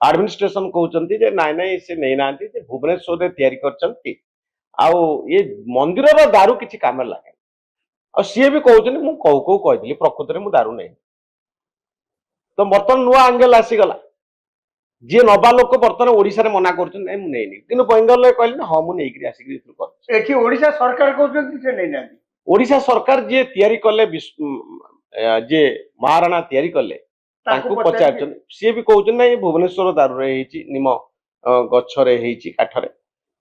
आडमिनिस्ट्रेशन कहते जे नाई नाई से नहीं ना भुवनेश्वर तैयारी करछंती आउ ये मंदिर दारू किसी काम लगे आ सी भी कहते मुझे कौ कही प्रकृत में दारू नहीं तो बर्तमान नुआ एंगल आसीगला जी नबा लोक बर्तमान ओडिशा मना कर बेंगल कहले हाँ मुझे आसिक ओडिशा सरकार कहते ओडिशा सरकार जी तैयारी कले जे महाराणा तैयारी कले पचार सी भी कहते ना भुवनेश्वर दारू निम गछरे काठरे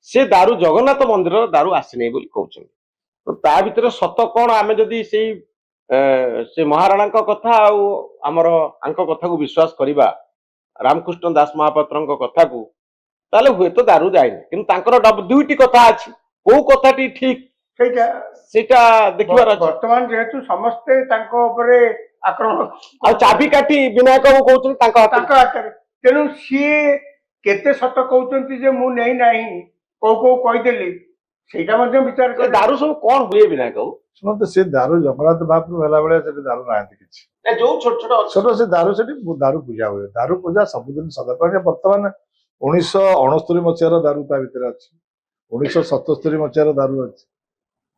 से दारू जगन्नाथ मंदिर दारू आसने कहते तो ता भीतर सत कौन आम जदि से महाराणा कथा आमर कथा को विश्वास करवा रामकृष्ण दास महापात्र कथा को ताले हुए तो दारू जाए कि दुईटी कथा अच्छी कौ कथाटी ठीक सेटा देखिबार अछि वर्तमान जेहेतु समस्ते तांको उपरे आक्रमण आ चाबी काटी विनायक बाबू कहउछन हाथ तेणु सी केते सत कहउछन जे मु नहीं नाही को कहि देली सेटा मध्ये विचार कर दारू सब कोन हुए विनायक बाबू सुनते से दारू जगन्नाथ महाप्रभु होला बेले से दारू नांती किछि ए जो छोट छोट से दारू पूजा हुए दारू पूजा सबदिन सदा पर वर्तमान 1969 मसियार दारू ता भीतर अछि 1977 मसियार दारू अछि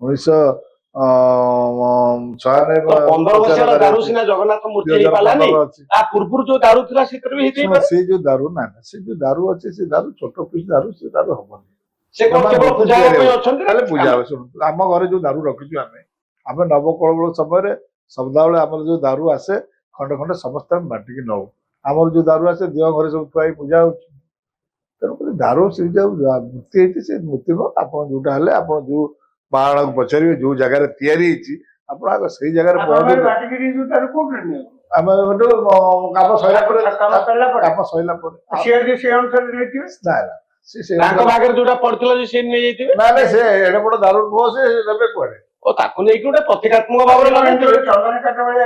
1996 दारू सिना जगन्नाथ मूर्ति पालानी आ पूर्व जो दारू थिला सितर भी हिते से जो दारू ना से जो दारू अछि से दारू छोट पीस दारू से दारू हबनी से केवल पूजा पे अछन खाली पूजा हो सुन हम घरे जो दारू रखिछु आमे नवकलबल समय सदाबले हमर जो दारू आसे खंड खंड समस्त बांटी की नौ हमर जो दारू आसे देव घरे सब थुआई पूजा हो तेणुक दारू से जो मूर्ति है से मूर्ति को आप जोटा हेले आप जो महाराणा को पचारे जो जगह तैयारी आप से जगह दारू नुह से ओ ताकू नै कि प्रतीकात्मक भाव रे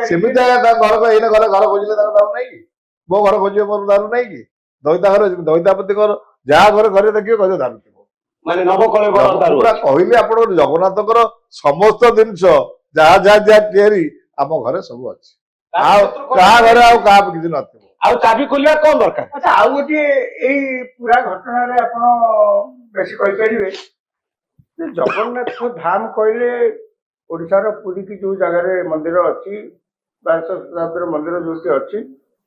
सेमिति घर घर घर खोजिले दारू नहीं कि मो घर खोजिए मोर दारू नहीं कि दईता घर दईतापति घर जहाँ घर घरे देखिए कह दारू माने नवकलेबर दारू कहले आप जगन्नाथ समस्त जिनस जहाँ जहाँ जहाँ तैयारी आम घरे सब अच्छी घरे किसी न चाबी खोलिया कौन दरकार अच्छा आउ गोटे एई पूरा घटना रे आपण बेसी कहि परिबे जे जगन्नाथ धाम कहले ओडिसा रो पुरी की जो जगह रे मंदिर अछि 1200 शताब्दी मंदिर जोटी अछि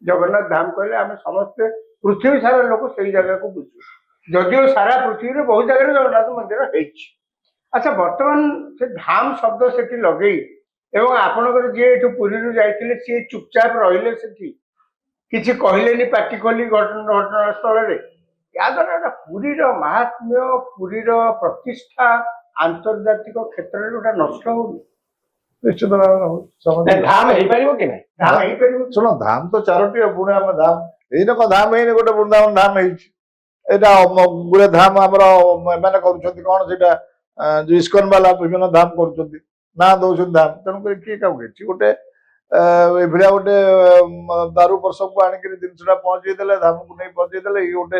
जगन्नाथ धाम कहले आम समस्त पृथ्वी सारा लोक सही जगह को बुझु जदियो सारा पृथ्वी रे बहुत जगह जगन्नाथ मंदिर हेछि अच्छा वर्तमान से धाम शब्द सेठी लगई एवं आपनकर जे एठु पुरी रु जाइतिले से चुपचाप रहिले सेठी किसी कहले पार्टी खोली घटना स्थल याद्वारा पुरी महात्म्य पुरी प्रतिष्ठा आंतर्जातिक क्षेत्र में गोटा नष्ट हो निश्चित भाव धाम कि शुण धाम तो चारोटी पुणे आम धाम यही धाम है गोटे वृंदावन धाम है गुड़े धाम आमर मैंने कौन से जो इस्कन वाला विभिन्न धाम कर ना दौरान धाम तेणुक किए क्या गोटे एभलिया गोटे दारू वर्षक को आणिक जिनसा पहुंचेदे धाम को नहीं पहुंचेदे ये गोटे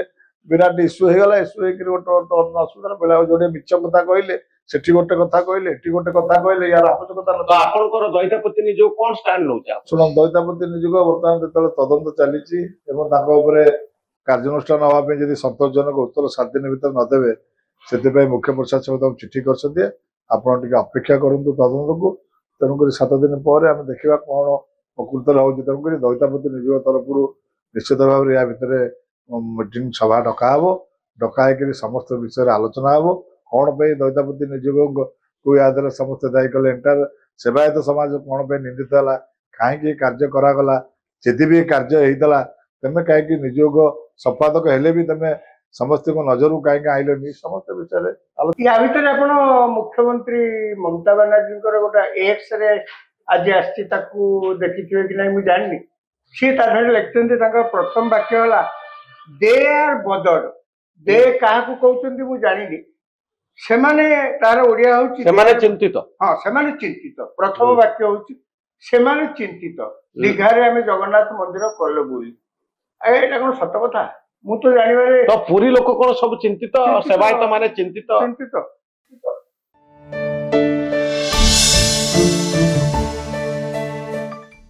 विराट इश्यू होगा इश्यू गोटे असुविधा बेला जो मिछ कथा कहले सेठी गोटे कथा कहले एटी गोटे कथा कहले यार आवश्यकता आपनकर दैतापति निजो कोन स्टैंड नउचा सुन दैतापति निजो वर्तमान जेतले तदंत चलीची एवं ताको ऊपर कार्यानुष्ठान हवा पे यदि संतोषजनक उत्तर 7 दिन भीतर न देबे सेते मुख्य प्रशासक चिठी कर आपण टिके अपेक्षा करंतु तदंत को तेणुक 7 दिन पर आम देखा कौन प्रकृत रोचे तेणुक दैतापति निज तरफ निश्चित भाव में या भितर मीटिंग सभा डकाहब डकाई समस्त विषय आलोचना हम कौन पे दैतापति निज को या समस्त दायी कले एंटायर सेवायत समाज कौन पे निंदित है कहीं कार्य करागला जदि भी कार्य होता तेमें कहीं निजोग संपादक हेले भी तेमें समस्त को नजर कहीं आइलनी समस्त विषय या भितर आपण मुख्यमंत्री ममता बनर्जी गोटे एक्स रे आज आसी देखिए कि नहीं मुझे जानी सी लिखते प्रथम वाक्य है दे आर बदर्ड दे क्या कहते मुझे जानी से तार ओडिया हूँ चिंतित हाँ से चिंतित प्रथम वाक्य हूँ से चिंतित दीघारे आम जगन्नाथ मंदिर कल बोली एटा कौन सत कथा मु तो जानिबारे तो पूरी लोक कौन सब चिंतित सेवायत माने चिंतित चिंतित